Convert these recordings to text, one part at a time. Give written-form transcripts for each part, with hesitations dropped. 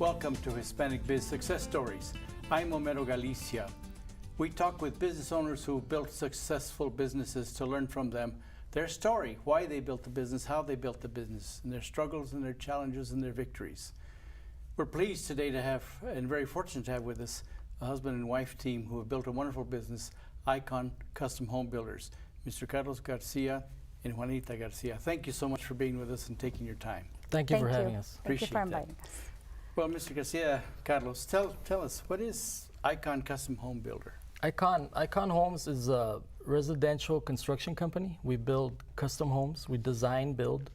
Welcome to Hispanic Biz Success Stories. I'm Homero Galicia. We talk with business owners who built successful businesses to learn from them their story, why they built the business, how they built the business, and their struggles and their challenges and their victories. We're pleased today to have, and very fortunate to have with us, a husband and wife team who have built a wonderful business, Icon Custom Home Builders, Mr. Carlos Garcia and Juanita Garcia. Thank you so much for being with us and taking your time. Thank you for having us. Appreciate Thank you for inviting us. Well, Mr. Garcia, Carlos, tell us, what is Icon Custom Home Builder? Icon Homes is a residential construction company. We build custom homes. We design build,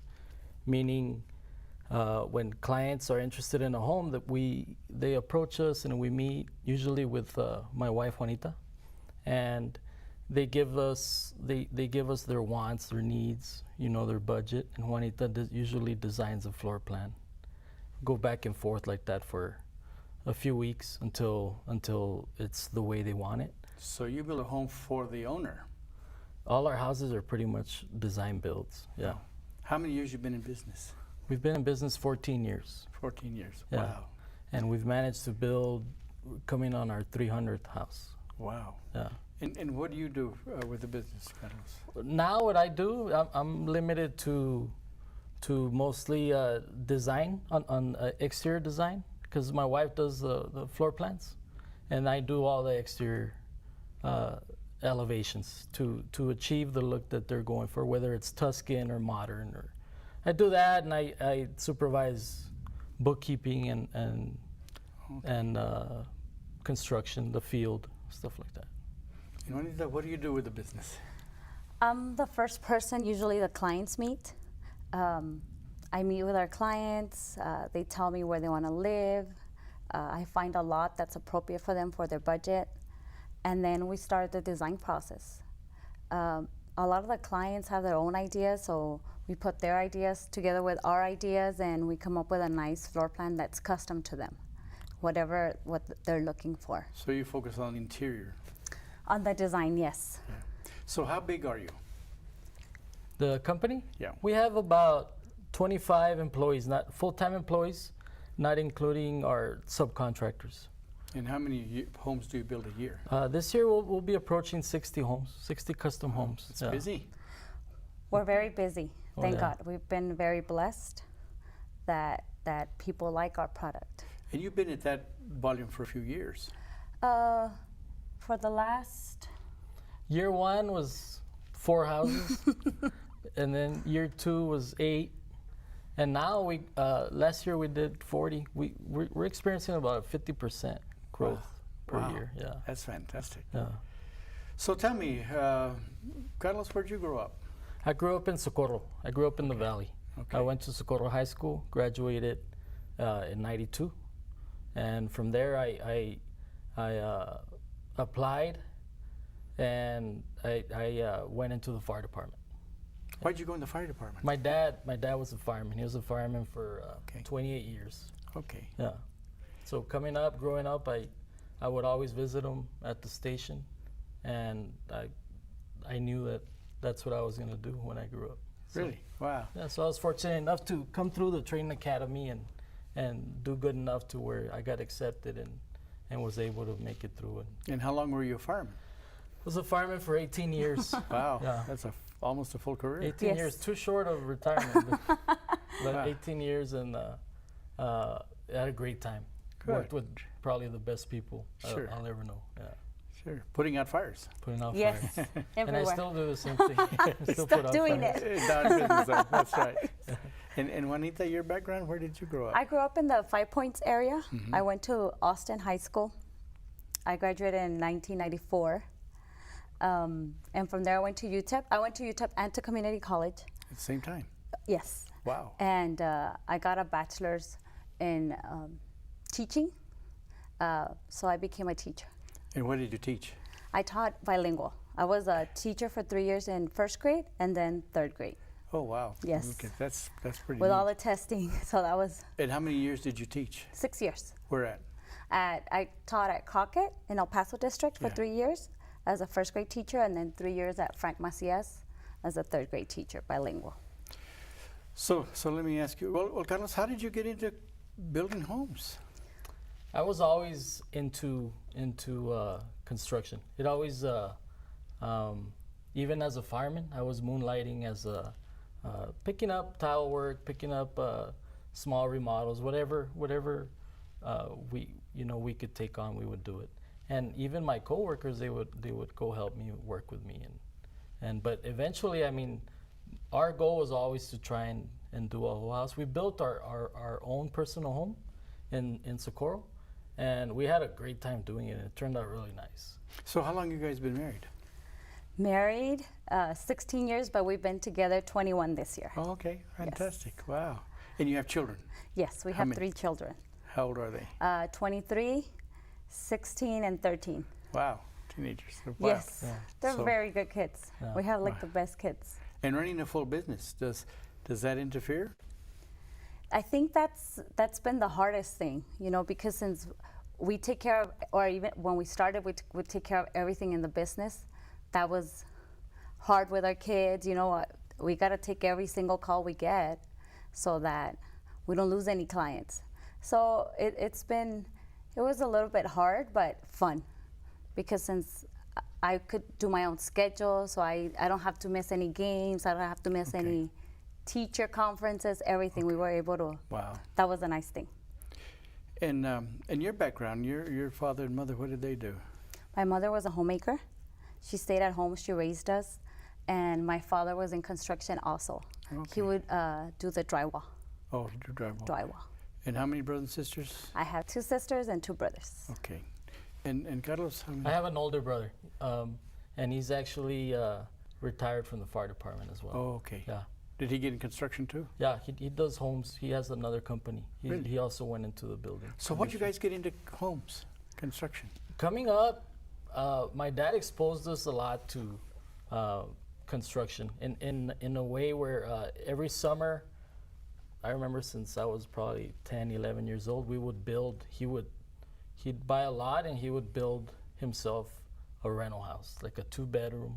meaning when clients are interested in a home, they approach us and we meet usually with my wife Juanita, and they give us their wants, their needs, their budget, and Juanita usually designs a floor plan. Go back and forth like that for a few weeks until it's the way they want it. So you build a home for the owner? All our houses are pretty much design builds, yeah. How many years you been in business? We've been in business 14 years. 14 years, Yeah. Wow. And we've managed to build, coming on our 300th house. Wow. Yeah. And what do you do with the business, Carlos? Now what I do, I'm limited to mostly design, on exterior design, because my wife does the floor plans, and I do all the exterior elevations to achieve the look that they're going for, whether it's Tuscan or modern. Or I do that, and I supervise bookkeeping and construction, the field, stuff like that. And Juanita, what do you do with the business? I'm the first person usually the clients meet. I meet with our clients. They tell me where they want to live. I find a lot that's appropriate for them for their budget. And then we start the design process. A lot of the clients have their own ideas, so we put their ideas together with our ideas and we come up with a nice floor plan that's custom to them, what they're looking for. So you focus on interior? On the design, yes. Yeah. So how big are you? The company? Yeah. We have about 25 employees, not full-time employees, not including our subcontractors. And how many homes do you build a year? This year we'll be approaching 60 homes, 60 custom homes. It's busy. We're very busy, thank yeah. God. We've been very blessed that people like our product. And you've been at that volume for a few years. For the last... Year one was 4 houses, and then year 2 was 8, and now last year we did 40. We're experiencing about a 50% growth per year. Yeah, That's fantastic. yeah. So tell me, Carlos, where'd you grow up? I grew up in Socorro. I grew up in the Valley. Okay. I went to Socorro High School, graduated in '92, and from there I applied, and I went into the fire department. Why'd you go in the fire department? My dad was a fireman. He was a fireman for 28 years. Okay. Yeah. So growing up, I would always visit him at the station, and I knew that's what I was gonna do when I grew up. So, Really? Wow. yeah. So I was fortunate enough to come through the training academy and do good enough to where I got accepted and was able to make it through. And how long were you a fireman? I was a fireman for 18 years. Wow. Yeah. That's almost a full career. 18 Yes. years, too short of retirement, but Wow. 18 years, and had a great time. Good. Worked with probably the best people Sure. I'll ever know. Yeah, Sure. Putting out fires. putting out Yes, fires. everywhere. And I still do the same thing. Still put out doing fires. it. Down in business, though. That's right. And Juanita, your background, where did you grow up? I grew up in the Five Points area. I went to Austin High School. I graduated in 1994. And from there I went to UTEP. I went to UTEP and to community college. At the same time? Yes. Wow. And I got a bachelor's in teaching. So I became a teacher. And what did you teach? I taught bilingual. I was a teacher for 3 years in first grade and then third grade. Oh, wow. Yes. Okay, that's pretty With neat. all the testing. So that was And how many years did you teach? 6 years. Where at? I taught at Crockett in El Paso district for Yeah. 3 years as a first grade teacher, and then 3 years at Frank Macias as a third grade teacher, bilingual. So let me ask you, well, Carlos, how did you get into building homes? I was always into construction. It always, even as a fireman, I was moonlighting as a picking up tile work, picking up small remodels, whatever we could take on, we would do it. And even my coworkers, they would go help me work with me, but eventually, I mean, our goal was always to try and do a whole house. We built our own personal home in Socorro, and we had a great time doing it. It turned out really nice. So how long you guys been married? Married 16 years, but we've been together 21 this year. Oh, okay, fantastic. Yes. Wow. And you have children? Yes, we have 3 children. How old are they? 23, 16, and 13. Wow, teenagers. Wow. Yes, yeah. They're very good kids. Yeah. We have like the best kids. And running a full business, does that interfere? I think that's been the hardest thing, because since we take care of, or even when we started, we take care of everything in the business. That was hard with our kids. We got to take every single call we get so that we don't lose any clients. So it was a little bit hard, but fun, because since I could do my own schedule, so I don't have to miss any games, I don't have to miss any teacher conferences, everything. We were able to. Wow. That was a nice thing. And your background, your father and mother, what did they do? My mother was a homemaker. She stayed at home, she raised us, and my father was in construction also. Okay. He would do the drywall. Oh, he did drywall. Drywall. And how many brothers and sisters? I have 2 sisters and 2 brothers. Okay. And Carlos, how many? I have an older brother, and he's actually retired from the fire department as well. Oh, okay. Yeah. Did he get in construction too? Yeah, he does homes. He has another company. Really? He also went into the building. So what did you guys get into homes, construction? Coming up, my dad exposed us a lot to construction in a way where every summer, I remember since I was probably 10, 11 years old, we would build, he'd buy a lot and he would build himself a rental house, like a 2-bedroom,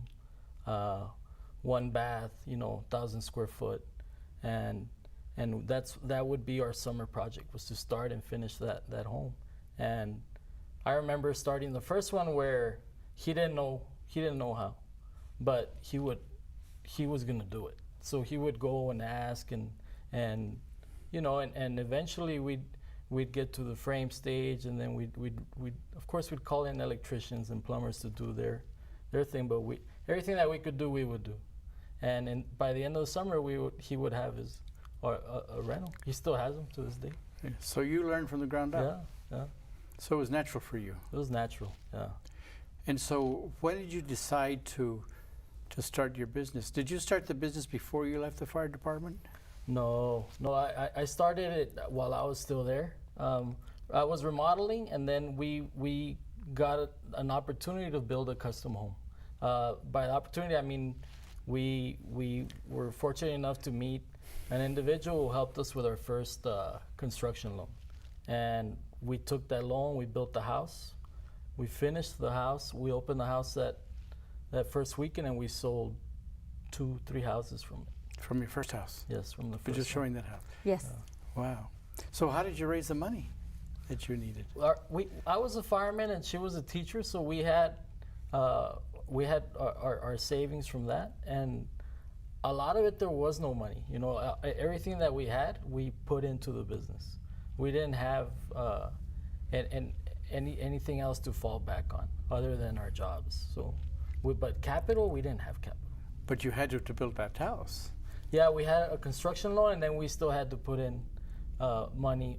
1 bath, 1,000 square foot. And that would be our summer project, was to start and finish that home. And I remember starting the first one where he didn't know how, but he was gonna do it. So he would go and ask and eventually we'd get to the frame stage, and then we'd of course we'd call in electricians and plumbers to do their thing, but everything that we could do, we would do. And by the end of the summer, he would have his a rental. He still has them to this day. Yeah. So you learned from the ground up? Yeah. So it was natural for you? It was natural, yeah. And so when did you decide to start your business? Did you start the business before you left the fire department? No, I started it while I was still there. I was remodeling, and then we got an opportunity to build a custom home. By the opportunity, I mean we were fortunate enough to meet an individual who helped us with our first construction loan. And we took that loan, we built the house, we finished the house, we opened the house that first weekend, and we sold 2-3 houses from it. From your first house? Yes, from the first. You're just showing that house? Yes. Wow. So how did you raise the money that you needed? I was a fireman and she was a teacher, so we had our savings from that, and a lot of it there was no money. Everything that we had, we put into the business. We didn't have anything else to fall back on other than our jobs. So, but capital, we didn't have capital. But you had to build that house. Yeah, we had a construction loan, and then we still had to put in money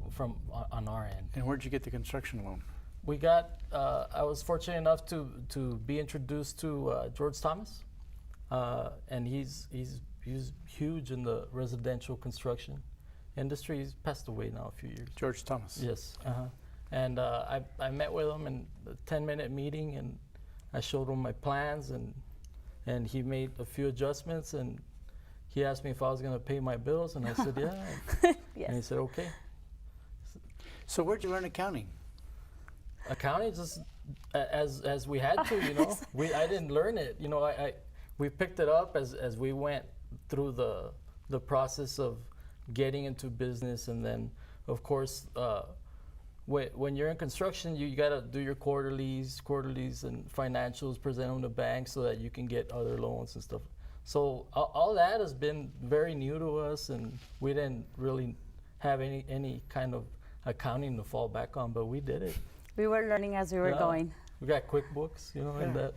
on our end. And where'd you get the construction loan? We got. I was fortunate enough to be introduced to George Thomas, and he's huge in the residential construction industry. He's passed away now a few years. George Thomas. Yes. And I met with him in a 10-minute meeting, and I showed him my plans, and he made a few adjustments, and he asked me if I was going to pay my bills, and I said yeah. Yes. And he said okay. So where'd you learn accounting? Accounting, just as we had to, I didn't learn it. We picked it up as we went through the process of getting into business, and then of course when you're in construction, you gotta do your quarterlies and financials, present them to banks so that you can get other loans and stuff. So all that has been very new to us, and we didn't really have any kind of accounting to fall back on, but we did it. We were learning as we were going. We got QuickBooks, and that.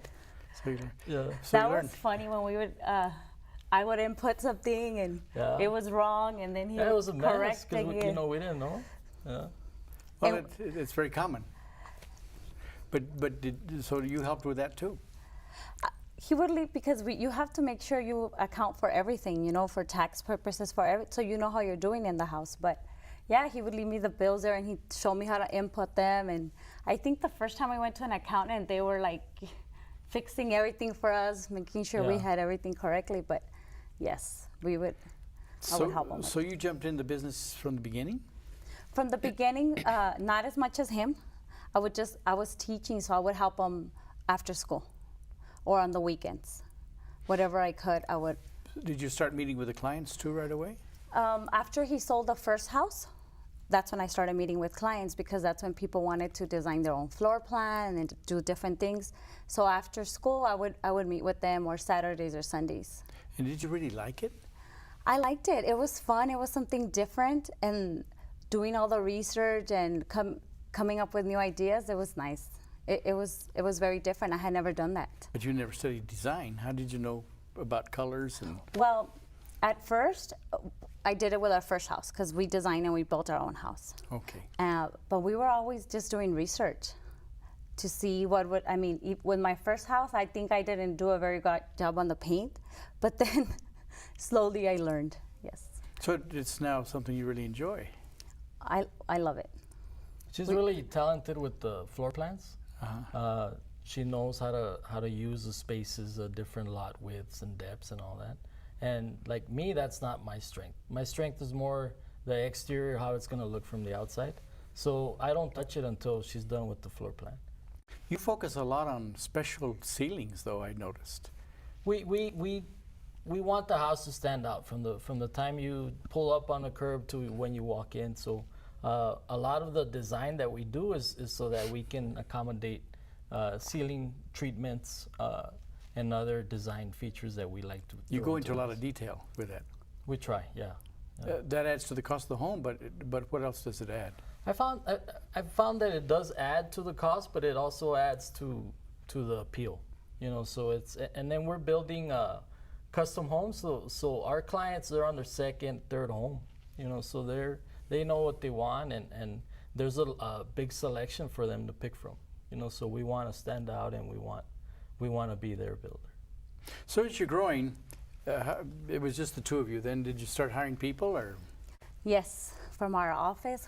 So you, Yeah. so you That learned. was funny when we would. I would input something and Yeah. it was wrong, and then he Yeah, it would was a mess correct because we it. we didn't know. Yeah. Well, And- it's very common. But so you helped with that too? He would leave because you have to make sure you account for everything, for tax purposes, so you know how you're doing in the house. But yeah, he would leave me the bills there and he'd show me how to input them. And I think the first time we went to an accountant, they were like fixing everything for us, making sure we Yeah. had everything correctly. But yes, I would help him. So you jumped into business from the beginning? From the beginning, not as much as him. I was teaching, so I would help him after school or on the weekends. Whatever I could, I would. Did you start meeting with the clients too right away? After he sold the first house, that's when I started meeting with clients, because that's when people wanted to design their own floor plan and do different things. So after school, I would meet with them, or Saturdays or Sundays. And did you really like it? I liked it. It was fun. It was something different, and doing all the research and coming up with new ideas. It was nice. It was very different. I had never done that. But you never studied design. How did you know about colors and? Well, at first, I did it with our first house because we designed and we built our own house. Okay. But we were always just doing research to see with my first house, I think I didn't do a very good job on the paint, but then slowly I learned, yes. So it's now something you really enjoy. I love it. She's really talented with the floor plans. She knows how to use the spaces, different lot widths and depths and all that. And like me, that's not my strength. My strength is more the exterior, how it's gonna look from the outside. So I don't touch it until she's done with the floor plan. You focus a lot on special ceilings, though, I noticed. We want the house to stand out from the time you pull up on the curb to when you walk in. So a lot of the design that we do is so that we can accommodate ceiling treatments and other design features that we like to. You throw go into a lot this. of detail with that. We try, yeah. That adds to the cost of the home, but what else does it add? I found that it does add to the cost, but it also adds to the appeal. So it's, and then we're building custom homes, so our clients, they're on their second, third home. So they know what they want, and there's a big selection for them to pick from. So we want to stand out, and we want to be their builder. So as you're growing, it was just the two of you. Then did you start hiring people, or? Yes, from our office.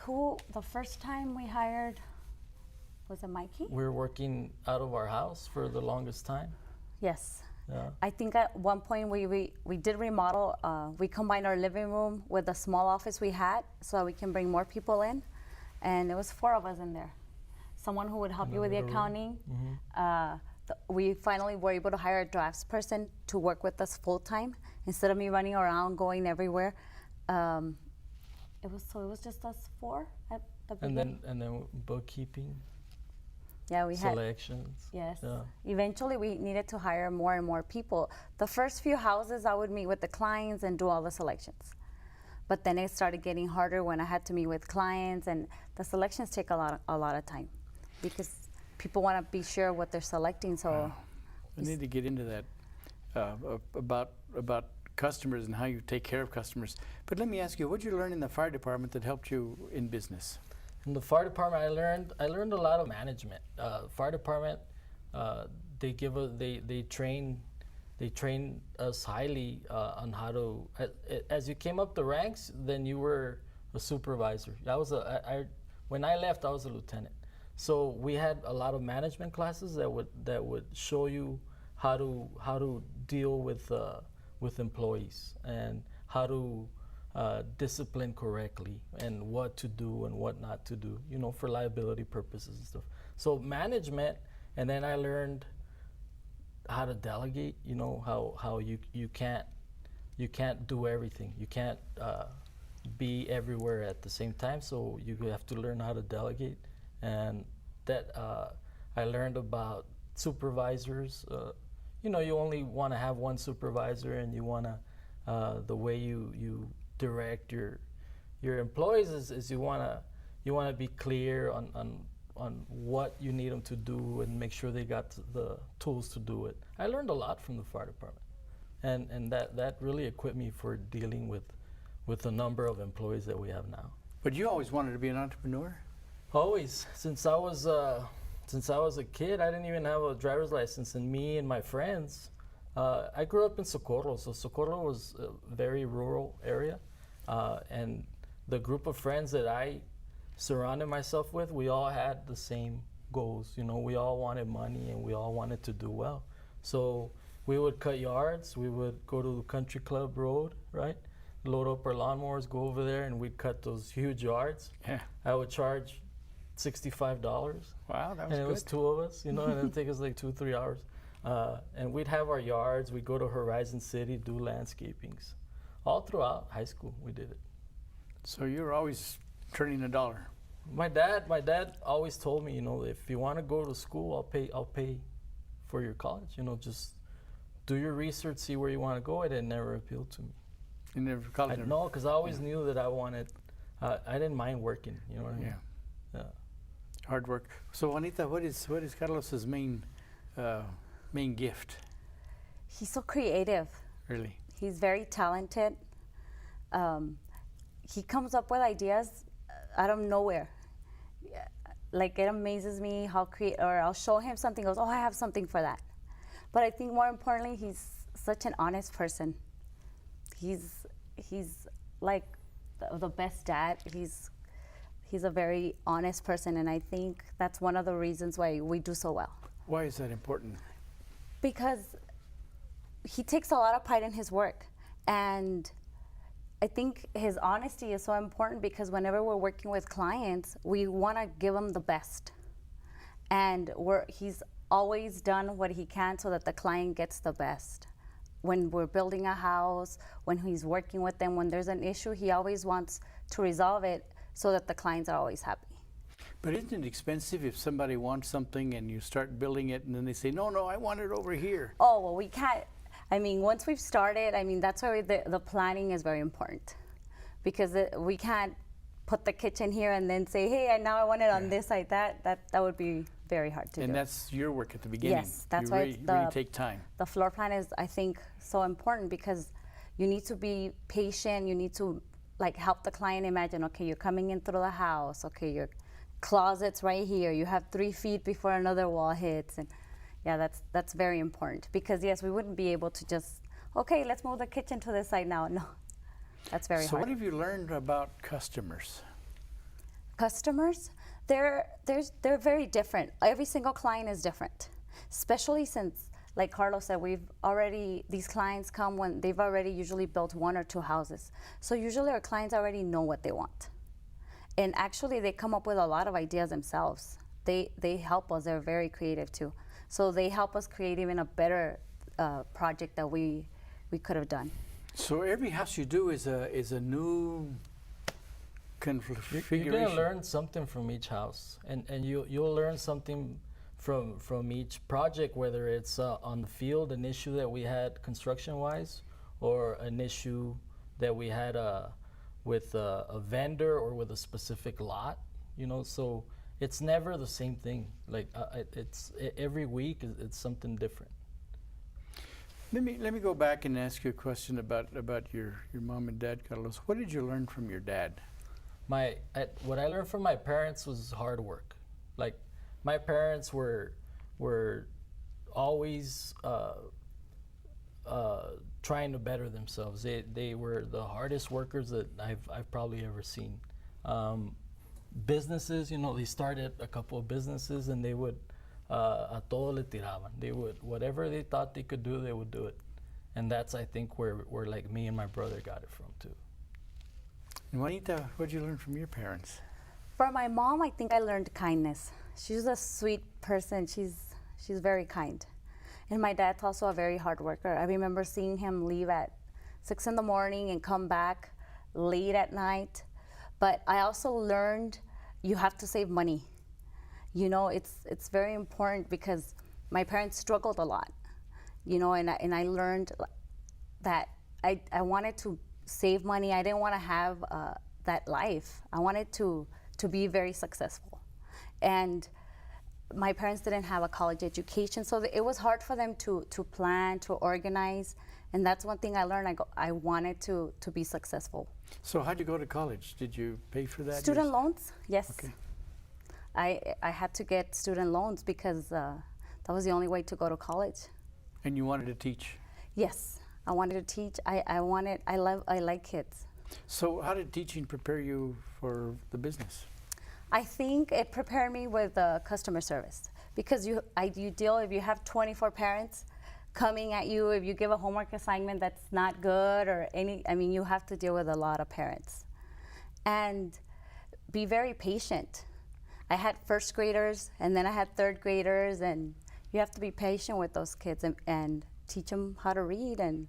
The first time we hired, was it Mikey? We're working out of our house for the longest time. Yes. Yeah. I think at one point we did remodel. We combined our living room with the small office we had so that we can bring more people in. And it was 4 of us in there. Someone who would help you with the accounting. We finally were able to hire a drafts person to work with us full time instead of me running around going everywhere. It was just us 4 at the beginning. And then bookkeeping, Yeah, we had. selections. Yes. Yeah. Eventually, we needed to hire more and more people. The first few houses, I would meet with the clients and do all the selections. But then it started getting harder when I had to meet with clients, and the selections take a lot of time because people want to be sure what they're selecting. So I need to get into that about customers and how you take care of customers. But let me ask you, what did you learn in the fire department that helped you in business? In the fire department, I learned a lot of management. Fire department, they train us highly on how to. As you came up the ranks, then you were a supervisor. When I left, I was a lieutenant. So we had a lot of management classes that would show you how to deal with employees and how to discipline correctly and what to do and what not to do, for liability purposes and stuff. So management, and then I learned how to delegate, how you can't do everything. You can't be everywhere at the same time. So you have to learn how to delegate, and that I learned about supervisors. You only want to have one supervisor, and you want to the way you direct your employees is you want to be clear on what you need them to do and make sure they got the tools to do it. I learned a lot from the fire department, and that really equipped me for dealing with the number of employees that we have now. But you always wanted to be an entrepreneur? Always, since I was a kid, I didn't even have a driver's license, and me and my friends, I grew up in Socorro, so Socorro was a very rural area, and the group of friends that I surrounded myself with, we all had the same goals. We all wanted money and we all wanted to do well. So we would cut yards, we would go to the country club road, right? Load up our lawnmowers, go over there, and we'd cut those huge yards. Yeah. I would charge $65. Wow, that was and good. it was two of us, and it'd take us like 2-3 hours. And we'd have our yards, we'd go to Horizon City, do landscapings. All throughout high school, we did it. So you were always turning a dollar. My dad always told me, if you want to go to school, I'll pay for your college. Just do your research, see where you want to go. It had never appealed to me. You never college? No, because I always knew that I wanted. I didn't mind working. You know what I mean? Yeah. Hard work. So Juanita, what is Carlos's main gift? He's so creative. Really? He's very talented. He comes up with ideas out of nowhere. Like, it amazes me how or I'll show him something, goes, oh, I have something for that. But I think more importantly, he's such an honest person. He's like the best dad. He's a very honest person, and I think that's one of the reasons why we do so well. Why is that important? Because he takes a lot of pride in his work, and I think his honesty is so important because whenever we're working with clients, we want to give them the best. And he's always done what he can so that the client gets the best. When we're building a house, when he's working with them, when there's an issue, he always wants to resolve it so that the clients are always happy. But isn't it expensive if somebody wants something and you start building it and then they say, no, I want it over here? Oh, well, we can't. Once we've started, that's why the planning is very important, because we can't put the kitchen here and then say, hey, now I want it on this side. That would be very hard to do. And that's your work at the beginning. Yes, that's you why really take time. The floor plan is, I think, so important because you need to be patient. You need to help the client imagine, okay, you're coming in through the house. Okay, your closet's right here. You have 3 feet before another wall hits. And yeah, that's very important because yes, we wouldn't be able to just, okay, let's move the kitchen to this side now. No, that's very hard. So what have you learned about customers? Customers, they're very different. Every single client is different, especially since, like Carlos said, these clients come when they've already usually built 1 or 2 houses. So usually our clients already know what they want. And actually they come up with a lot of ideas themselves. They help us, they're very creative too. So they help us create even a better project that we could have done. So every house you do is a new configuration. You're gonna learn something from each house, and you'll learn something from each project, whether it's on the field, an issue that we had construction-wise, or an issue that we had with a vendor or with a specific lot. So it's never the same thing. Like it's every week it's something different. Let me go back and ask you a question about your mom and dad, Carlos. What did you learn from your dad? What I learned from my parents was hard work. Like my parents were always trying to better themselves. They were the hardest workers that I've probably ever seen. Businesses, they started a couple of businesses and they would a todo le tiraban. They would, whatever they thought they could do, they would do it. And that's, I think, where like me and my brother got it from too. And Juanita, what did you learn from your parents? For my mom, I think I learned kindness. She's a sweet person. She's very kind. And my dad's also a very hard worker. I remember seeing him leave at 6 in the morning and come back late at night. But I also learned you have to save money. You know, it's very important because my parents struggled a lot, you know, and I learned that I wanted to save money. I didn't want to have that life. I wanted to be very successful. And my parents didn't have a college education, so it was hard for them to plan, to organize. And that's one thing I learned. I wanted to be successful. So how'd you go to college? Did you pay for that? Student loans, yes. Okay. I had to get student loans because that was the only way to go to college. And you wanted to teach? Yes, I wanted to teach. I like kids. So how did teaching prepare you for the business? I think it prepared me with customer service because you deal, if you have 24 parents coming at you, if you give a homework assignment that's not good or you have to deal with a lot of parents. And be very patient. I had first graders and then I had third graders, and you have to be patient with those kids and teach them how to read. And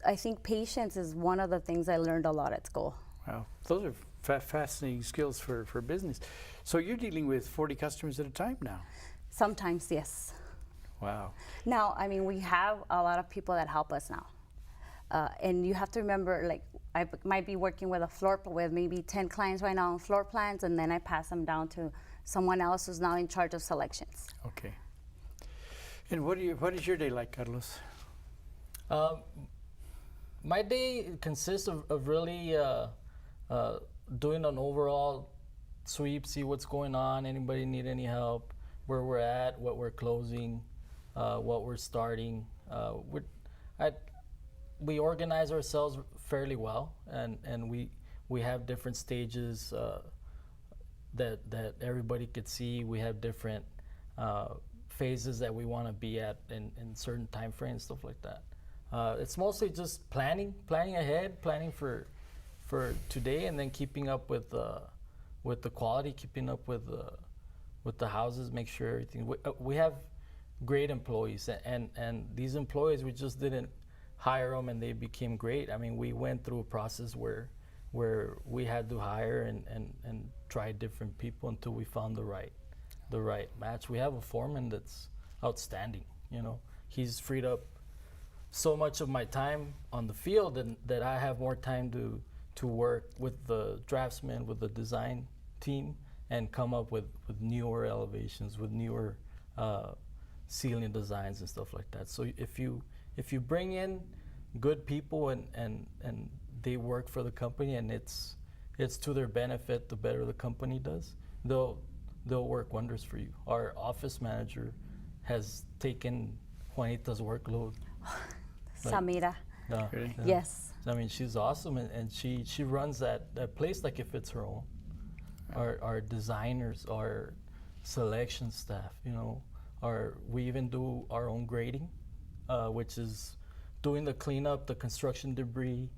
I think patience is one of the things I learned a lot at school. Wow, those are fascinating skills for business. So you're dealing with 40 customers at a time now? Sometimes, yes. Wow. Now, we have a lot of people that help us now. And you have to remember, like, I might be working with a floor with maybe 10 clients right now on floor plans, and then I pass them down to someone else who's now in charge of selections. Okay. And what is your day like, Carlos? My day consists of really doing an overall sweep, see what's going on, anybody need any help, where we're at, what we're closing, what we're starting. We organize ourselves fairly well, and we have different stages that everybody could see. We have different phases that we want to be at in certain time frames, stuff like that. It's mostly just planning ahead, planning for today, and then keeping up with the quality, keeping up with the houses, make sure everything. We have great employees, and these employees, we just didn't hire them and they became great. We went through a process where we had to hire and try different people until we found the right match. We have a foreman that's outstanding. You know, he's freed up so much of my time on the field, and that I have more time to work with the draftsmen, with the design team, and come up with newer elevations, with newer ceiling designs and stuff like that. So if you bring in good people and they work for the company, and it's to their benefit, the better the company does, they'll work wonders for you. Our office manager has taken Juanita's workload. Samira. Really? Yes. She's awesome, and she runs that place like if it's her own. Our designers, our selection staff, we even do our own grading, which is doing the cleanup, the construction debris,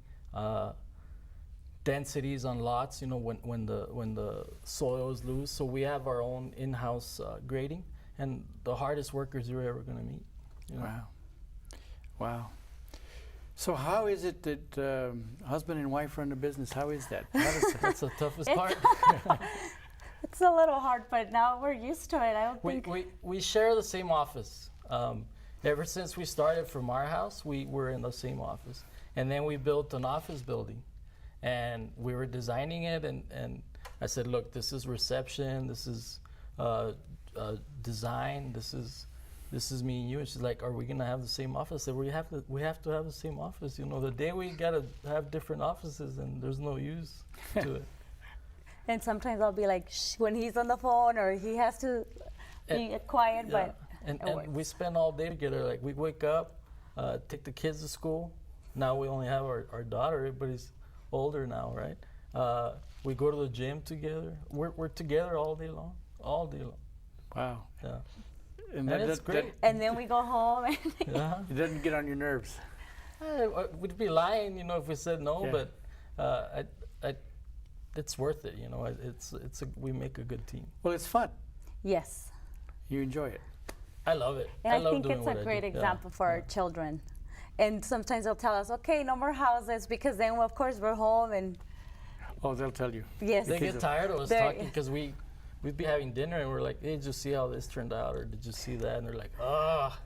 densities on lots, when the soil is loose. So we have our own in-house grading, and the hardest workers you're ever going to meet. Wow. So how is it that husband and wife run a business? How is that? That's the toughest part. It's a little hard, but now we're used to it. We share the same office. Ever since we started from our house, we were in the same office. And then we built an office building. And we were designing it, and I said, look, this is reception, this is design, this is me and you. And she's like, are we gonna have the same office? I said, we have to have the same office. The day we gotta have different offices, and there's no use to it. And sometimes I'll be like, shh, when he's on the phone, or he has to be quiet, yeah. but and we spend all day together. Like, we wake up, take the kids to school. Now we only have our daughter. Everybody's older now, right? We go to the gym together. We're together all day long. Wow. Yeah. And it's great. And then we go home. And It doesn't get on your nerves. We'd be lying, if we said no. Yeah. But it's worth it. We make a good team. Well, it's fun. Yes. You enjoy it. I love it. And I love think doing it's what a I great do. example for our children. And sometimes they'll tell us, okay, no more houses, because then, of course, we're home and Oh, they'll tell you. Yes. They get tired of us They're- talking because we'd be having dinner and we're like, hey, did you see how this turned out, or did you see that? And they're like, ah.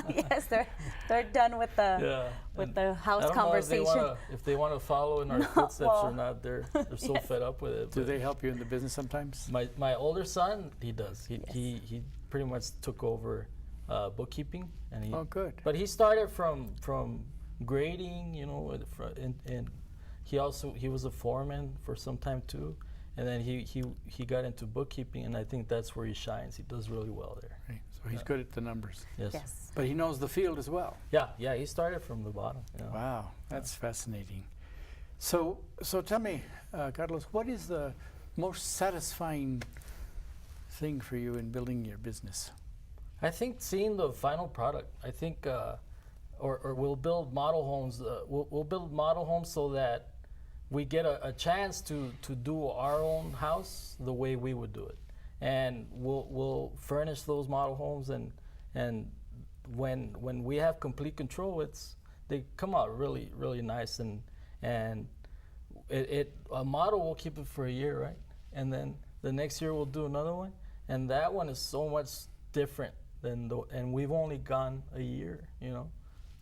Yes, they're done with the Yeah. with And the house I don't conversation. know if they want to follow in our footsteps well, or not. They're so yes. fed up with it. Do but they help you in the business sometimes? My older son, he does. Yes. He pretty much took over bookkeeping, and he. Oh, good. But he started from grading, you know, and he was a foreman for some time too, and then he got into bookkeeping, and I think that's where he shines. He does really well there. Right. So he's good at the numbers. Yes. Yes. But he knows the field as well. Yeah. He started from the bottom. Yeah. Wow, that's fascinating. So tell me, Carlos, what is the most satisfying thing for you in building your business? I think seeing the final product. I think, or we'll build model homes. We'll build model homes so that we get a chance to do our own house the way we would do it, and we'll furnish those model homes, and when we have complete control, they come out really nice, and a model will keep it for a year, right? And then the next year we'll do another one, and that one is so much different and we've only gone a year, you know,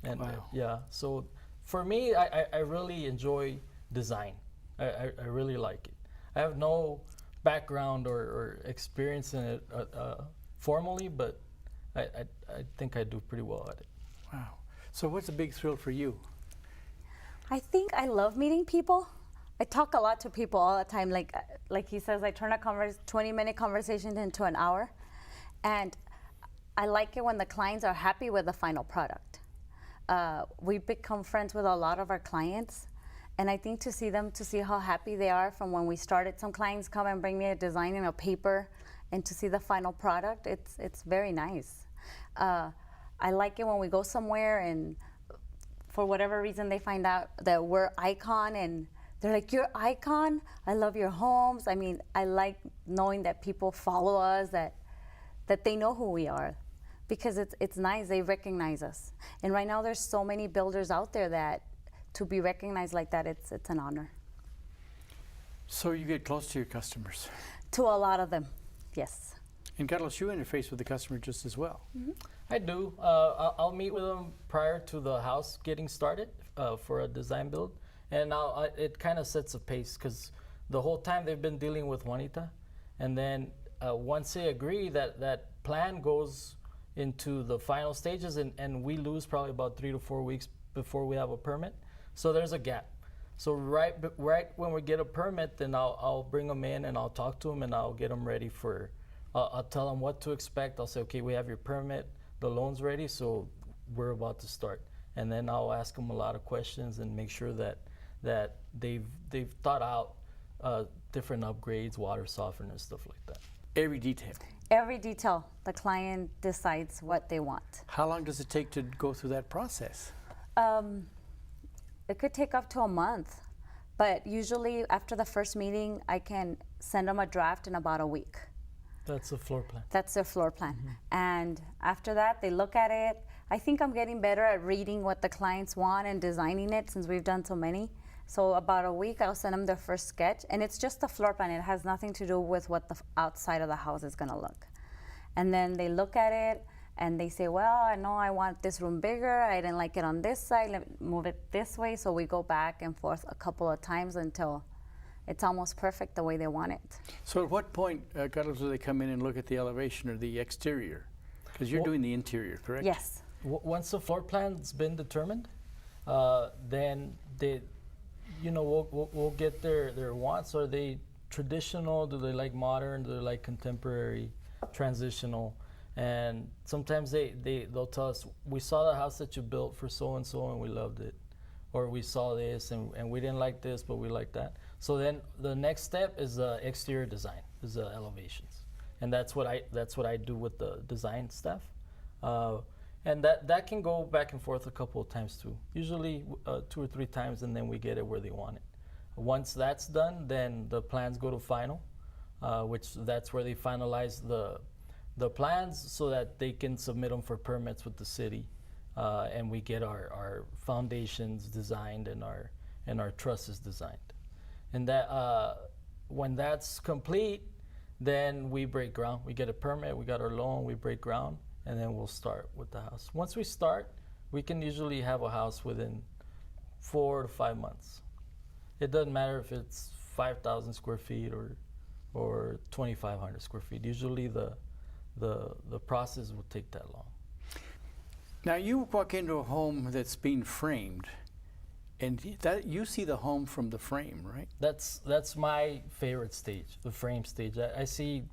and Wow. yeah. So for me, I really enjoy design. I really like it. I have no background or experience in it formally, but I think I do pretty well at it. Wow. So what's a big thrill for you? I think I love meeting people. I talk a lot to people all the time. Like he says, I turn a 20-minute conversation into an hour, and I like it when the clients are happy with the final product. We've become friends with a lot of our clients, and I think to see how happy they are from when we started. Some clients come and bring me a design in a paper, and to see the final product, it's very nice. I like it when we go somewhere and for whatever reason they find out that we're Icon, and they're like, "You're Icon? I love your homes." I mean, I like knowing that people follow us, that they know who we are, because it's nice. They recognize us. And right now there's so many builders out there that to be recognized like that, it's an honor. So you get close to your customers. To a lot of them, yes. And Carlos, you interface with the customer just as well. Mm-hmm. I do. I'll meet with them prior to the house getting started for a design build, and it kind of sets a pace because the whole time they've been dealing with Juanita, and then once they agree, that plan goes into the final stages, and we lose probably about 3 to 4 weeks before we have a permit. So there's a gap. So right when we get a permit, then I'll bring them in and I'll talk to them and I'll get them ready for. I'll tell them what to expect. I'll say, okay, we have your permit, the loan's ready, so we're about to start. And then I'll ask them a lot of questions and make sure that they've thought out different upgrades, water softeners, stuff like that. Every detail. Every detail, the client decides what they want. How long does it take to go through that process? It could take up to a month, but usually after the first meeting, I can send them a draft in about a week. That's a floor plan. That's their floor plan. And after that, they look at it. I think I'm getting better at reading what the clients want and designing it since we've done so many. So about a week, I'll send them their first sketch, and it's just a floor plan. It has nothing to do with what the outside of the house is gonna look. And then they look at it, and they say, well, I know I want this room bigger. I didn't like it on this side. Let me move it this way. So we go back and forth a couple of times until it's almost perfect the way they want it. So at what point, Carlos, do they come in and look at the elevation or the exterior? Because you're doing the interior, correct? Yes. Once the floor plan's been determined, then we'll get their wants. Are they traditional? Do they like modern? Do they like contemporary, transitional? And sometimes they'll tell us, we saw the house that you built for so and so and we loved it, or we saw this and we didn't like this but we like that. So then the next step is the exterior design, is the elevations, and that's what I do with the design staff, and that can go back and forth a couple of times too. Usually 2 or 3 times, and then we get it where they want it. Once that's done, then the plans go to final, which that's where they finalize the plans so that they can submit them for permits with the city, and we get our foundations designed and our trusses designed. And that when that's complete, then we break ground. We get a permit, we got our loan, we break ground, and then we'll start with the house. Once we start, we can usually have a house within 4 to 5 months. It doesn't matter if it's 5,000 square feet or 2,500 square feet. Usually the process will take that long. Now you walk into a home that's being framed, and that you see the home from the frame, right? That's my favorite stage, the frame stage. I see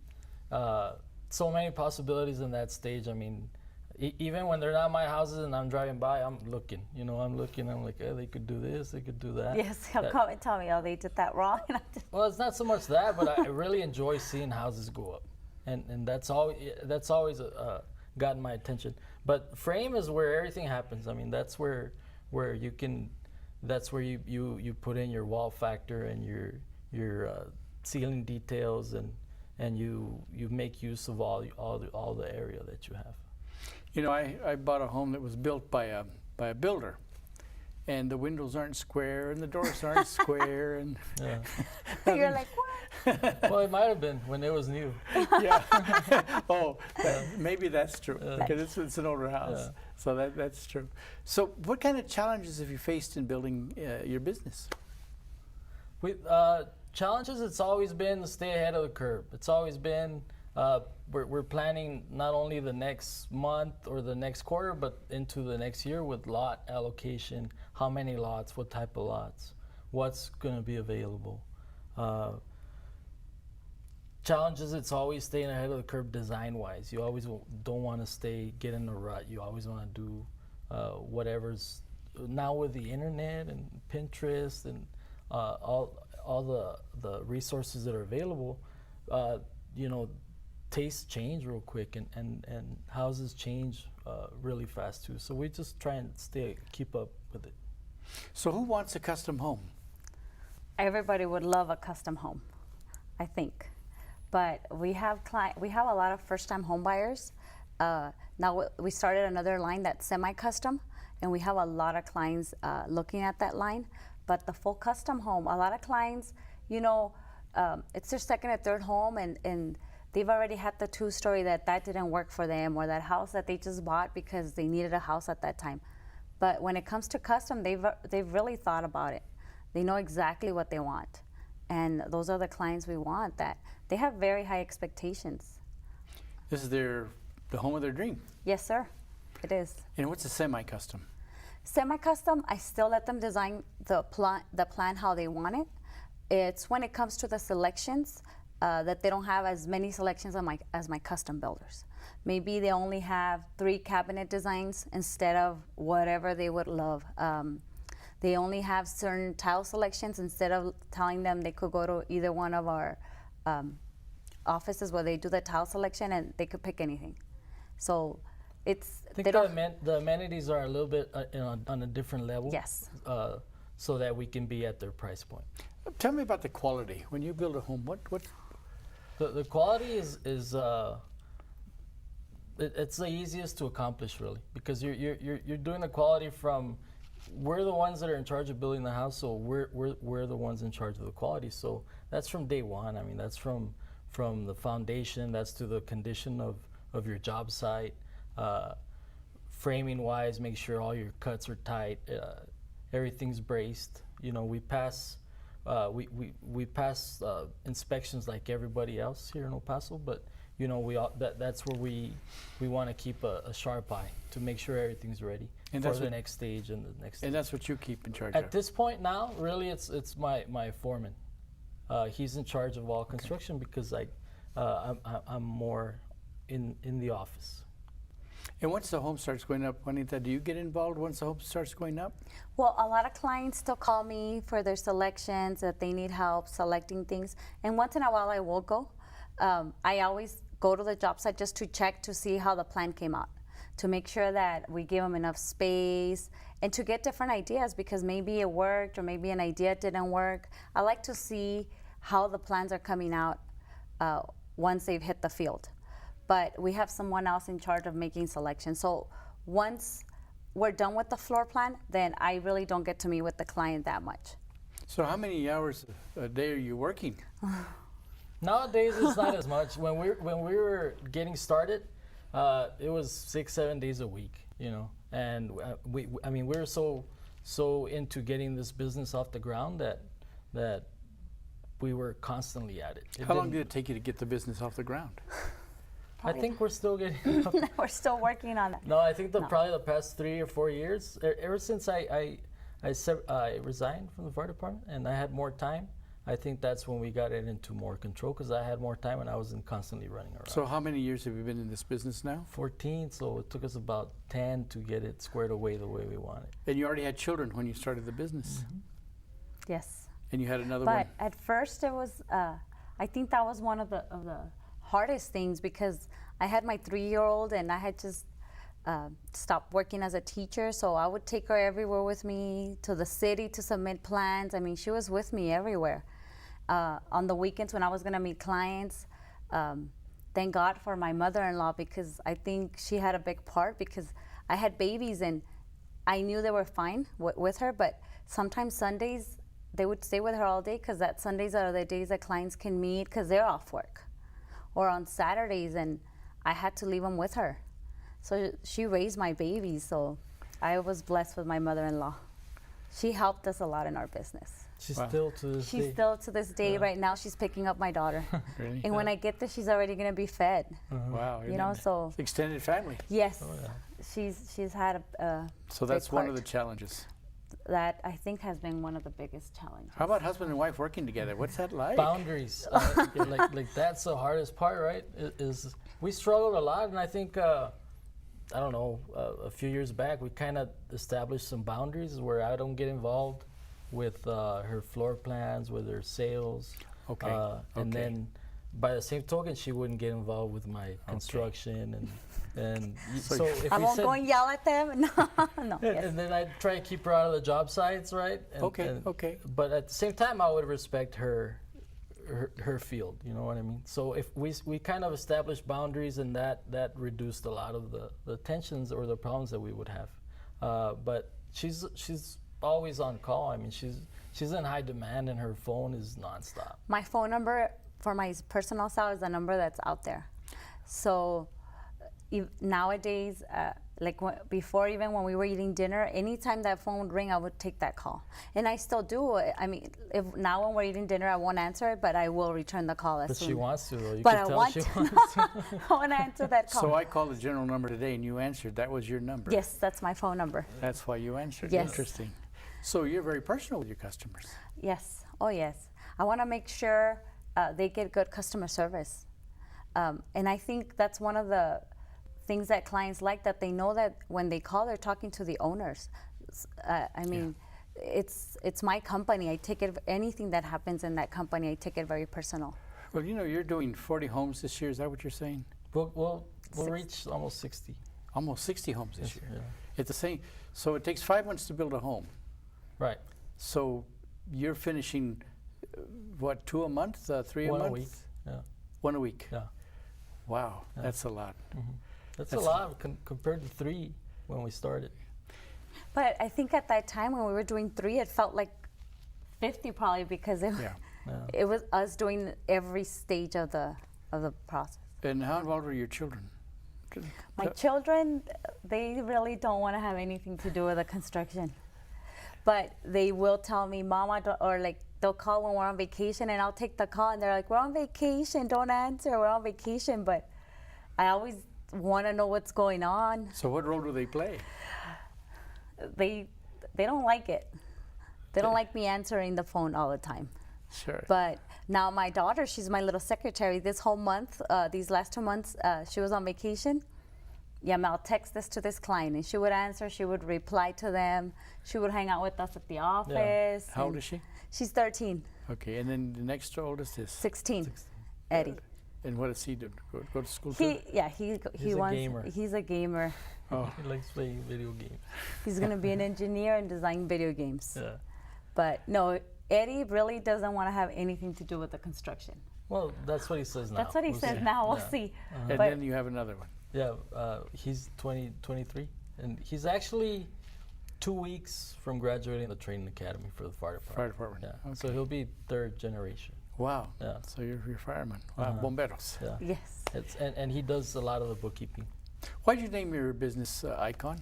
so many possibilities in that stage. I mean, even when they're not my houses and I'm driving by, I'm looking. You know, I'm looking. I'm like, oh, they could do this. They could do that. Yes, he'll come and tell me, oh, they did that wrong. Well, it's not so much that, but I really enjoy seeing houses go up, and that's always gotten my attention. But frame is where everything happens. I mean, that's where you can. That's where you put in your wall factor and your ceiling details, and you make use of all the area that you have. You know, I bought a home that was built by a builder, and the windows aren't square and the doors aren't square, and Yeah. You're like, what? Well, it might have been when it was new. yeah. Oh, maybe that's true because it's an older house, Yeah. so that's true. So, what kind of challenges have you faced in building your business? With challenges, it's always been to stay ahead of the curve. It's always been we're planning not only the next month or the next quarter, but into the next year with lot allocation, how many lots, what type of lots, what's going to be available. Challenges, it's always staying ahead of the curve design-wise. You always don't want to get in a rut. You always want to do whatever's, now with the internet and Pinterest and all the resources that are available, you know, tastes change real quick, and houses change really fast too. So we just try and keep up with it. So, who wants a custom home? Everybody would love a custom home, I think. But we have a lot of first-time home buyers. Now we started another line that's semi-custom, and we have a lot of clients looking at that line. But the full custom home, a lot of clients, you know, it's their second or third home, and they've already had the two-story that didn't work for them, or that house that they just bought because they needed a house at that time. But when it comes to custom, they've really thought about it. They know exactly what they want, and those are the clients we want. That they have very high expectations. This is the home of their dream. Yes, sir, it is. And what's a semi-custom? Semi-custom, I still let them design the plan how they want it. It's when it comes to the selections that they don't have as many selections as my custom builders. Maybe they only have 3 cabinet designs instead of whatever they would love. They only have certain tile selections instead of telling them they could go to either one of our offices where they do the tile selection and they could pick anything. So it's I think the amenities are a little bit on a different level. Yes. So that we can be at their price point. Tell me about the quality. When you build a home, what? The quality is it's the easiest to accomplish, really, because you're doing the quality from, we're the ones that are in charge of building the house, so we're the ones in charge of the quality. So that's from day one. I mean, that's from the foundation, that's to the condition of your job site. Framing wise, make sure all your cuts are tight, everything's braced. You know, we pass inspections like everybody else here in El Paso, but you know, that's where we want to keep a sharp eye to make sure everything's ready for the next stage and the next. And that's what you keep in charge of. At this point now, really, it's my foreman. He's in charge of all construction because I'm more in the office. And once the home starts going up, Juanita, do you get involved once the home starts going up? Well, a lot of clients still call me for their selections, that they need help selecting things. And once in a while I will go. I always go to the job site just to check to see how the plan came out, to make sure that we give them enough space and to get different ideas, because maybe it worked or maybe an idea didn't work. I like to see how the plans are coming out once they've hit the field. But we have someone else in charge of making selections. So once we're done with the floor plan, then I really don't get to meet with the client that much. So how many hours a day are you working? Nowadays, it's not as much. When we were getting started, it was 6-7 days a week, you know. And we were so into getting this business off the ground that we were constantly at it. How long did it take you to get the business off the ground? I think we're still getting. We're still working on that. No, I think probably the past 3 or 4 years, ever since I resigned from the fire department and I had more time, I think that's when we got it into more control because I had more time and I wasn't constantly running around. So how many years have you been in this business now? 14, so it took us about 10 to get it squared away the way we wanted. And you already had children when you started the business. Yes. And you had another But one. at first it was, I think that was one of the hardest things because I had my 3-year-old and I had just stopped working as a teacher. So I would take her everywhere with me to the city to submit plans. I mean, she was with me everywhere. On the weekends when I was going to meet clients, thank God for my mother-in-law because I think she had a big part because I had babies and I knew they were fine with her, but sometimes Sundays they would stay with her all day because that Sundays are the days that clients can meet because they're off work, or on Saturdays, and I had to leave them with her. So she raised my babies, so I was blessed with my mother-in-law. She helped us a lot in our business. She's still to this day. She's still to this day. Right now, she's picking up my daughter. Really? And when I get there, she's already going to be fed. Wow. You know, so It's extended family. yes, Oh, yeah. she's had a So that's big one of part. the challenges. that I think has been one of the biggest challenges. How about husband and wife working together? What's that like? Boundaries, like that's the hardest part, right? Is we struggled a lot, and I think I don't know, a few years back we kind of established some boundaries where I don't get involved with her floor plans, with her sales. Okay. And Okay. then by the same token, she wouldn't get involved with my construction and So so if I we won't said, go and yell at them. No, no. Yes. and then I try to keep her out of the job sites, right? And, Okay, okay. But at the same time, I would respect her field. You know what I mean? So if we kind of established boundaries, and that reduced a lot of the tensions or the problems that we would have. But she's always on call. I mean, she's in high demand, and her phone is nonstop. My phone number for my personal cell is the number that's out there. So nowadays, before even when we were eating dinner, anytime that phone would ring, I would take that call. And I still do. I mean, if now when we're eating dinner, I won't answer it, but I will return the call as But soon. she wants to, though. You But can I tell want she to. wants to. I want to answer that call. So I called the general number today and you answered. That was your number. Yes, that's my phone number. That's why you answered. Yes. Interesting. So you're very personal with your customers. Yes. Oh, yes. I want to make sure they get good customer service. And I think that's one of the things that clients like, that they know that when they call, they're talking to the owners. I mean, it's my company. I take it, anything that happens in that company, I take it very personal. Well, you know, you're doing 40 homes this year. Is that what you're saying? We'll reach almost 60. Almost 60 homes this year. Yeah. It's the same. So it takes 5 months to build a home. Right. So you're finishing, what, 2 a month, 3 One a a month? week. Yeah. 1 a week. Yeah. Wow, that's a lot. That's That's a lot compared to 3 when we started. But I think at that time when we were doing 3, it felt like 50 probably, because it, Yeah. it was us doing every stage of the process. And how involved are your children? My children, they really don't want to have anything to do with the construction. But they will tell me, Mama, or like they'll call when we're on vacation, and I'll take the call, and they're like, we're on vacation, don't answer, we're on vacation. But I always want to know what's going on. So what role do they play? They don't like it. They don't like me answering the phone all the time. Sure. But now my daughter, she's my little secretary. This whole month, these last 2 months, she was on vacation. Yeah, I'll text this to this client, and she would answer. She would reply to them. She would hang out with us at the office. How old is she? She's 13, Okay, and then the next oldest is? 16, Eddie. And what does he do? Go to school too? He a wants. gamer. He's a gamer. Oh, He likes playing video games. He's gonna be an engineer and design video games. Yeah. But no, Eddie really doesn't want to have anything to do with the construction. Well, that's what he says now. That's what he We'll says see. now. We'll Yeah. see. and But then you have another one. Yeah, he's 23, and he's actually 2 weeks from graduating the training academy for the fire department. Fire department. Yeah. Okay. So he'll be third generation. Wow. Yeah. So you're fireman. Wow. Bomberos. Yeah. Yes. And he does a lot of the bookkeeping. Why'd you name your business Icon?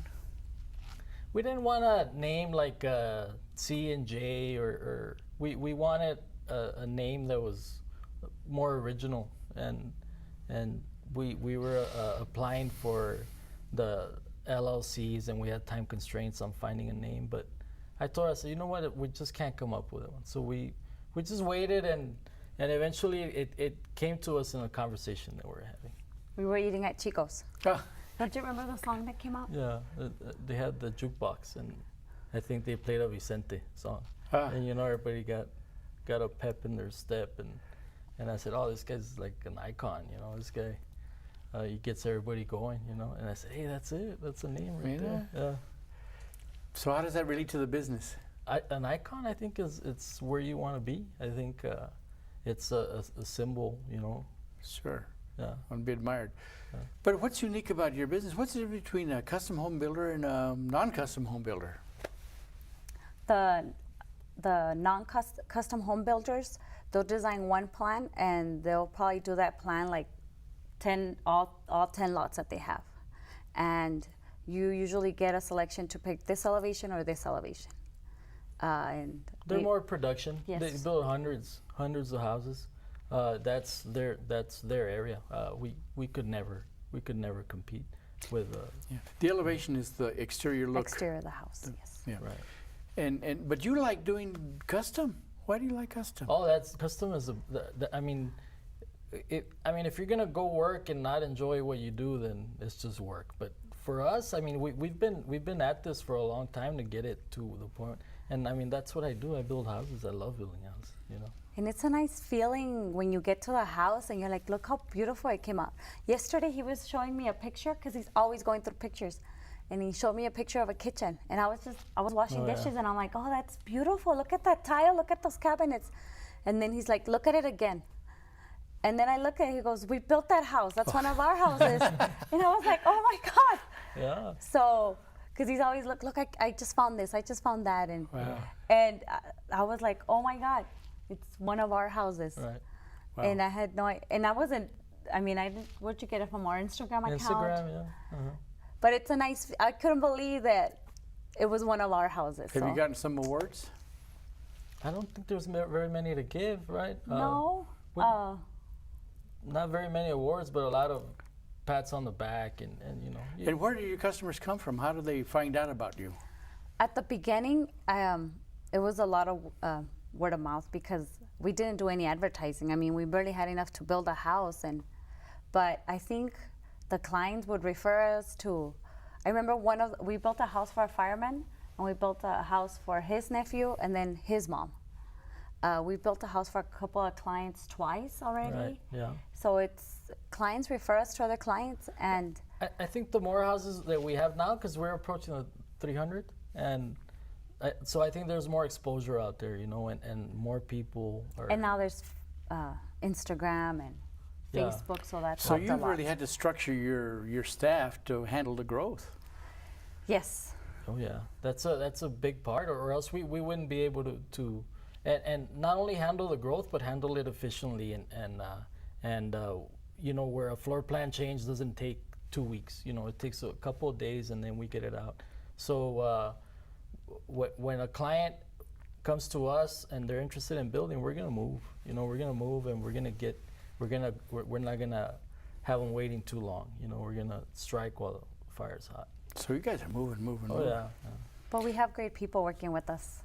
We didn't want to name like C and J or we wanted a name that was more original, and we were applying for the LLCs, and we had time constraints on finding a name. But I told her, I said, you know what, we just can't come up with one. So we just waited, and eventually it came to us in a conversation that we're having. We were eating at Chico's. Ah, Don't you remember the song that came out? Yeah, they had the jukebox, and I think they played a Vicente song. Ah. And you know, everybody got a pep in their step, and I said, oh, this guy's like an icon, you know, this guy, he gets everybody going, you know. And I said, hey, that's it, that's the name right there. Yeah. So how does that relate to the business? An icon, I think, it's where you want to be. I think it's a symbol, you know. Sure. Yeah. Want to be admired. But what's unique about your business? What's the difference between a custom home builder and a non-custom home builder? The non-custom home builders, they'll design one plan and they'll probably do that plan like all 10 lots that they have. And you usually get a selection to pick this elevation or this elevation. And They're more production. Yes. They build hundreds of houses. That's their area. We could never compete with. Yeah. The elevation is the exterior look. exterior of the house, yes. Yeah. Right. But you like doing custom. Why do you like custom? Oh, that's custom is I mean, if you're gonna go work and not enjoy what you do, then it's just work. But for us, I mean, we've been at this for a long time to get it to the point. And I mean, that's what I do. I build houses. I love building houses, you know. And it's a nice feeling when you get to the house and you're like, look how beautiful it came out. Yesterday he was showing me a picture, because he's always going through pictures. And he showed me a picture of a kitchen. And I was washing dishes and I'm like, oh, that's beautiful. Look at that tile, look at those cabinets. And then he's like, look at it again. And then I look at it, he goes, we built that house. That's one of our houses. And I was like, oh my God. Yeah. So, because he's always, look, I just found this, I just found that. And, Wow. and I was like, oh my God. It's one of our houses. Right. Wow. And I had and I wasn't, I didn't, where'd you get it from, our Instagram account? Instagram, yeah. Uh-huh. But it's a nice, I couldn't believe that it was one of our houses. Have so. you gotten some awards? I don't think there's very many to give, right? No. Not very many awards, but a lot of pats on the back, and you know. And where do your customers come from? How do they find out about you? At the beginning, it was a lot of word of mouth, because we didn't do any advertising. I mean, we barely had enough to build a house, but I think the clients would refer us to. I remember we built a house for a fireman, and we built a house for his nephew and then his mom. We built a house for a couple of clients twice already. Right. Yeah. So it's clients refer us to other clients, and I think the more houses that we have now, because we're approaching the 300, and so I think there's more exposure out there, you know, and more people are. and now there's Instagram and Yeah. Facebook, so that's So helped a you've lot. really had to structure your staff to handle the growth. Yes. Oh yeah, that's a big part, or else we wouldn't be able to and not only handle the growth, but handle it efficiently, and you know, where a floor plan change doesn't take 2 weeks. You know, it takes a couple of days, and then we get it out. So when a client comes to us and they're interested in building, we're gonna move. You know, we're gonna move, and we're not gonna have them waiting too long. You know, we're gonna strike while the fire's hot. So you guys are moving. Oh yeah. But we have great people working with us.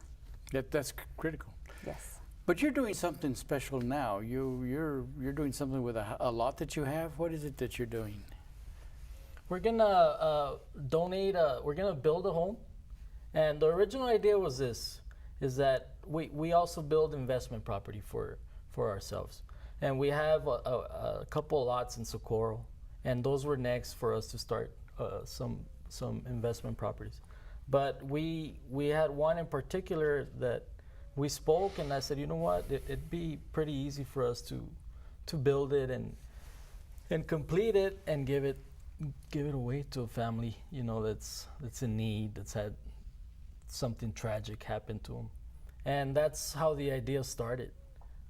That's critical. Yes. But you're doing something special now. You're doing something with a lot that you have. What is it that you're doing? We're gonna donate. We're gonna build a home, and the original idea was this: is that we also build investment property for ourselves, and we have a couple of lots in Socorro, and those were next for us to start some investment properties. But we had one in particular that we spoke, and I said, you know what, it'd be pretty easy for us to build it and complete it and give it away to a family, you know, that's in need, that's had something tragic happened to him. And that's how the idea started.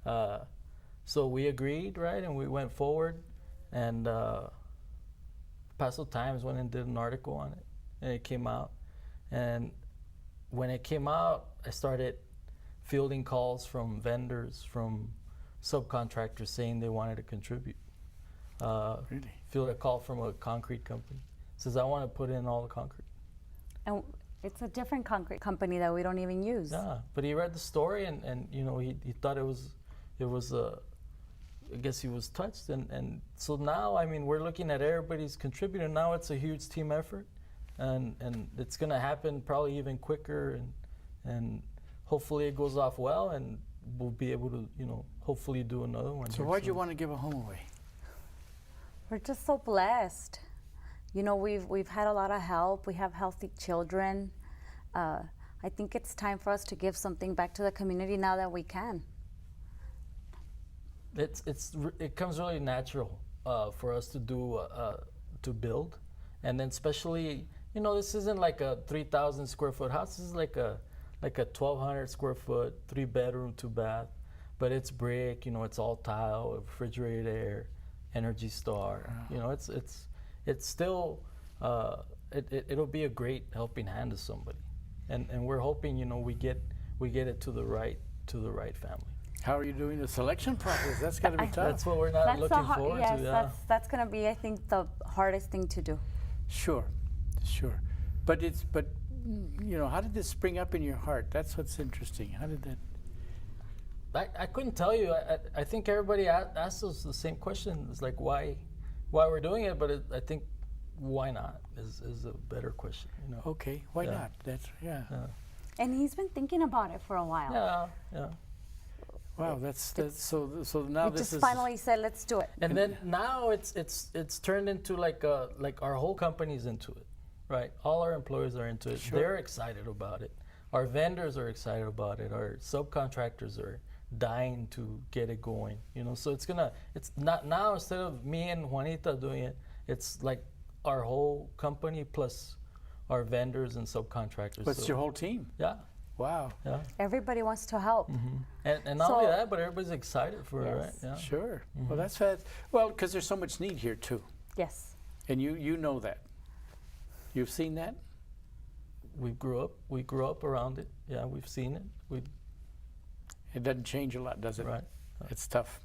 So we agreed, right? And we went forward, and Paso Times went and did an article on it, and it came out. And when it came out, I started fielding calls from vendors, from subcontractors saying they wanted to contribute. Really? Fielded a call from a concrete company. Says, I want to put in all the concrete. And it's a different concrete company that we don't even use. Yeah, but he read the story, and you know, he thought it was I guess he was touched, and so now, I mean, we're looking at everybody's contributing. Now it's a huge team effort, and it's gonna happen probably even quicker, and hopefully it goes off well, and we'll be able to, you know, hopefully do another one. So why'd you want to give a home away? We're just so blessed. You know, we've had a lot of help. We have healthy children. I think it's time for us to give something back to the community now that we can. It comes really natural for us to do to build, and then especially, you know, this isn't like a 3,000 square foot house. This is like a 1,200 square foot, 3-bedroom, 2-bath, but it's brick. You know, it's all tile, refrigerated air, Energy Star. Wow. You know, it's still it'll be a great helping hand to somebody, and we're hoping, you know, we get it to the right family. How are you doing the selection process? That's got to be tough. That's what we're not looking forward yes, to. Yeah. that's going to be, I think, the hardest thing to do. Sure. But you know, how did this spring up in your heart? That's what's interesting. How did that? I couldn't tell you. I think everybody asks us the same question. It's like why we're doing it, but I think why not is a better question. You know. Okay, why Yeah. not? That's yeah. And he's been thinking about it for a while. Yeah. Wow, that's so now We this just is finally said, let's do it. And then now it's turned into like our whole company's into it, right? All our employees are into it. Sure. They're excited about it. Our vendors are excited about it. Our subcontractors are dying to get it going. You know, so it's not now, instead of me and Juanita doing it, it's like our whole company plus our vendors and subcontractors. What's So, your whole team? yeah. Wow. Yeah. Everybody wants to help. And not So- only that, but everybody's excited for it, Yes. right? Yeah. Sure. Well, that's fast. Well, because there's so much need here too, Yes. and you know that. You've seen that. We grew up around it. Yeah, we've seen it. It doesn't change a lot, does it? Right. It's tough.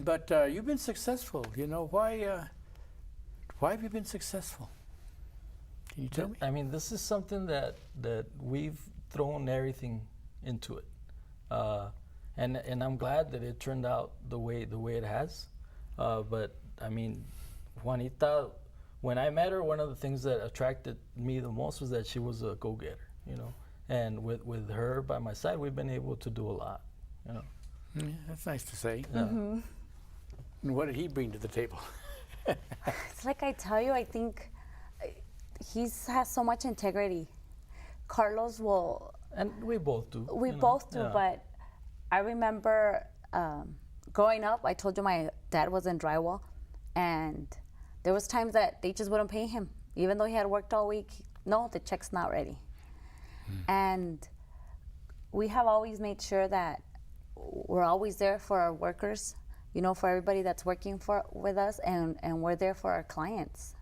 But you've been successful. You know why have you been successful? Can you tell me? I mean, this is something that we've thrown everything into it, and I'm glad that it turned out the way it has. But I mean, Juanita, when I met her, one of the things that attracted me the most was that she was a go-getter, you know. And with her by my side, we've been able to do a lot, you know. Yeah, that's nice to say. Yeah. And what did he bring to the table? It's like I tell you, I think he has so much integrity. Carlos will. And we both do. We you know. both do, Yeah. but I remember growing up, I told you my dad was in drywall, and there was times that they just wouldn't pay him. Even though he had worked all week, no, the check's not ready. And we have always made sure that we're always there for our workers, you know, for everybody that's working with us, and we're there for our clients.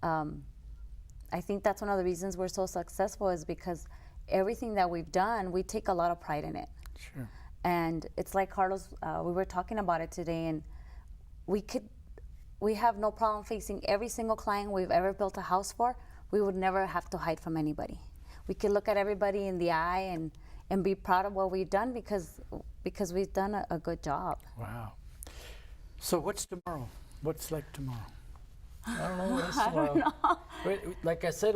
I think that's one of the reasons we're so successful, is because everything that we've done, we take a lot of pride in it. Sure. And it's like Carlos, we were talking about it today, and we have no problem facing every single client we've ever built a house for. We would never have to hide from anybody. We could look at everybody in the eye and be proud of what we've done because we've done a good job. Wow. So what's tomorrow? What's like tomorrow? I don't know what is tomorrow. Like I said,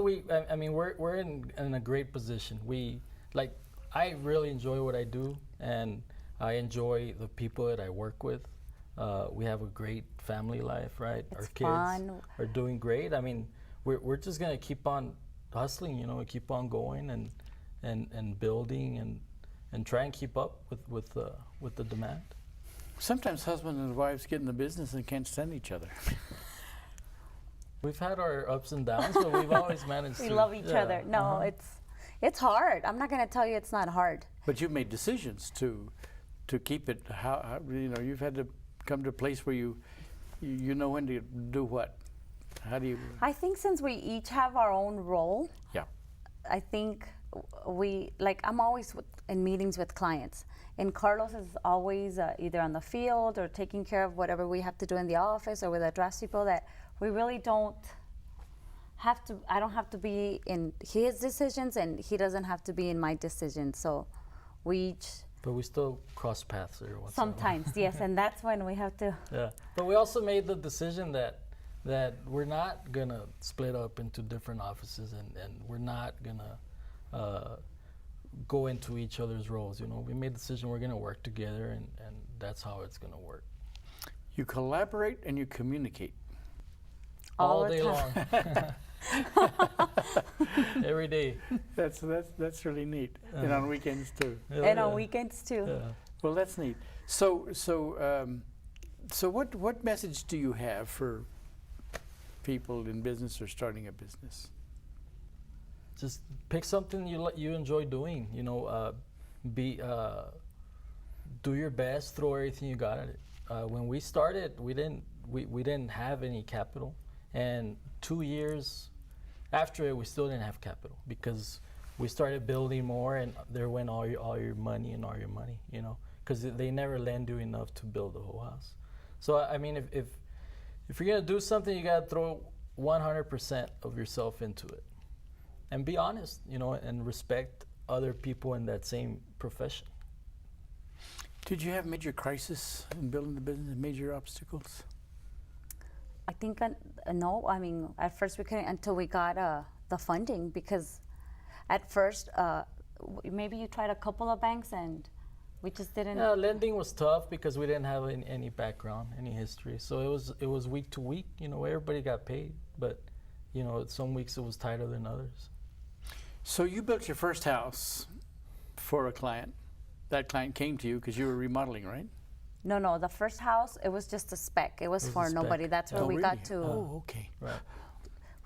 I mean, we're in a great position. I really enjoy what I do, and I enjoy the people that I work with. We have a great family life, right? It's Our kids fun. are doing great. I mean, we're just gonna keep on hustling, you know, keep on going and building and try and keep up with the demand. Sometimes husbands and wives get in the business and can't stand each other. We've had our ups and downs, but we've always managed We to. love each yeah, other. No, It's hard. I'm not going to tell you it's not hard. But you've made decisions to keep it. How you know, you've had to come to a place where you know when to do what. How do you? I think since we each have our own role, Yeah. I think I'm always in meetings with clients, and Carlos is always either on the field or taking care of whatever we have to do in the office or with the draft people, that we really don't have to, I don't have to be in his decisions and he doesn't have to be in my decisions. So we each, But we still cross paths every once in a while. sometimes, yes, and that's when we have to, Yeah, but we also made the decision that we're not gonna split up into different offices, and we're not gonna go into each other's roles. You know, we made the decision we're gonna work together, and that's how it's gonna work. You collaborate and you communicate. All All the day time. long. Every day. That's really neat. And on weekends too. Yeah, and on yeah. weekends too. Yeah. Well, that's neat. So what message do you have for people in business or starting a business? Just pick something you enjoy doing. You know, do your best, throw everything you got at it. When we started, we didn't have any capital, and 2 years after it, we still didn't have capital because we started building more, and there went all your money. You know, because they never lend you enough to build the whole house. So I mean, if you're gonna do something, you gotta throw 100% of yourself into it, and be honest, you know, and respect other people in that same profession. Did you have major crisis in building the business, major obstacles? I think no. I mean, at first we couldn't until we got the funding, because at first maybe you tried a couple of banks and we just didn't. Yeah, lending was tough because we didn't have any background, any history. So it was week to week. You know, everybody got paid, but you know, some weeks it was tighter than others. So you built your first house for a client. That client came to you because you were remodeling, right? No, the first house, it was just a spec. It was It was for a spec. nobody. That's where Oh, we really? got to. Oh, okay. Right.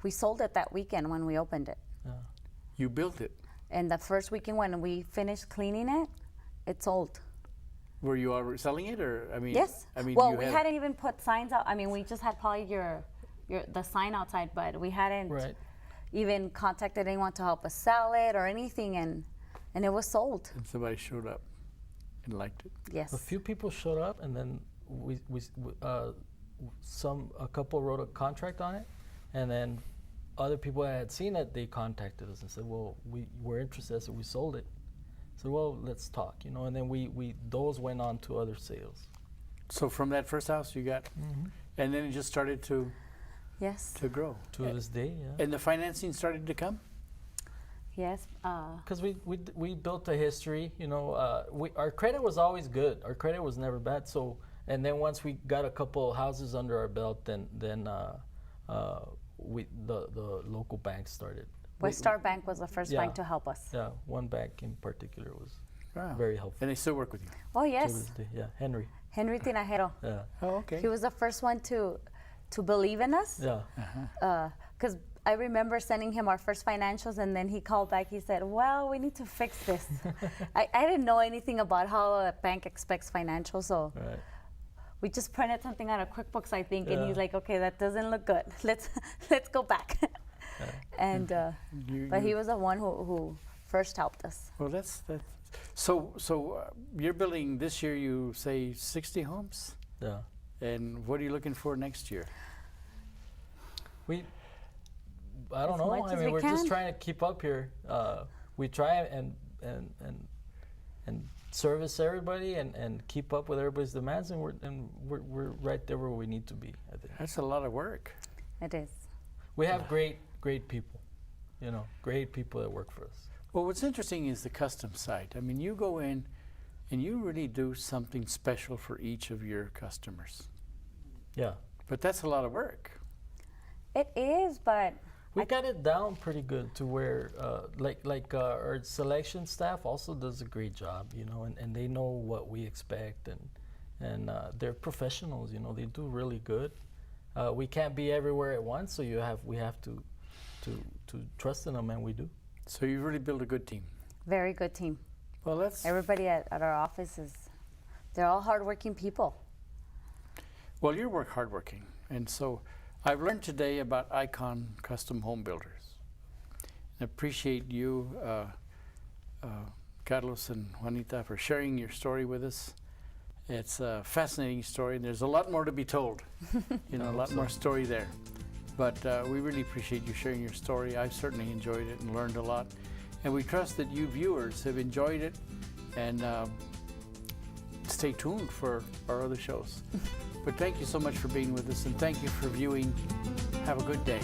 We sold it that weekend when we opened it. Yeah. You built it. And the first weekend when we finished cleaning it, it sold. Were you already selling it, or I mean? Yes. I mean, well, you we had hadn't even put signs out. I mean, we just had probably the sign outside, but we hadn't Right. even contacted anyone to help us sell it or anything, and it was sold. and somebody showed up and liked it. Yes. A few people showed up, and then a couple wrote a contract on it, and then other people that had seen it, they contacted us and said, "Well, we're interested, so we sold it." So, well, let's talk, you know, and then those went on to other sales. So from that first house you got, and then it just started to Yes. grow. To this day, yeah. And the financing started to come? Yes. Because we built a history, you know. Our credit was always good. Our credit was never bad. So, and then once we got a couple houses under our belt, then the local banks started. Westar Bank was the first Yeah. bank to help us. Yeah, one bank in particular was Wow. very helpful. And they still work with you? Oh To yes, this day, yeah, Henry. Henry Tinajero. Yeah, Oh, okay. He was the first one to believe in us. yeah. Because I remember sending him our first financials, and then he called back. He said, "Well, we need to fix this." I didn't know anything about how a bank expects financials, so Right. we just printed something out of QuickBooks, I think, and Yeah. he's like, "Okay, that doesn't look good. Let's go back." And but he was the one who first helped us. Well, that's so. You're building this year. You say 60 homes, Yeah. and what are you looking for next year? I don't As know. much I as mean, we we're just can. trying to keep up here. We try and service everybody and keep up with everybody's demands, and we're right there where we need to be. I think That's a lot of work. It is. we have great people, you know, great people that work for us. Well, what's interesting is the custom side. I mean, you go in and you really do something special for each of your customers. Yeah, But that's a lot of work. It is, but we got it down pretty good to where our selection staff also does a great job, you know, and they know what we expect, and they're professionals, you know, they do really good. We can't be everywhere at once, so we have to trust in them, and we do. So you really built a good team. Very good team. Well, that's Everybody at our office they're all hardworking people. well. You're hardworking, and so I've learned today about Icon Custom Home Builders. I appreciate you, Carlos and Juanita, for sharing your story with us. It's a fascinating story, and there's a lot more to be told. You know, a lot more story there. But we really appreciate you sharing your story. I've certainly enjoyed it and learned a lot. And we trust that you viewers have enjoyed it, and stay tuned for our other shows. But thank you so much for being with us, and thank you for viewing. Have a good day.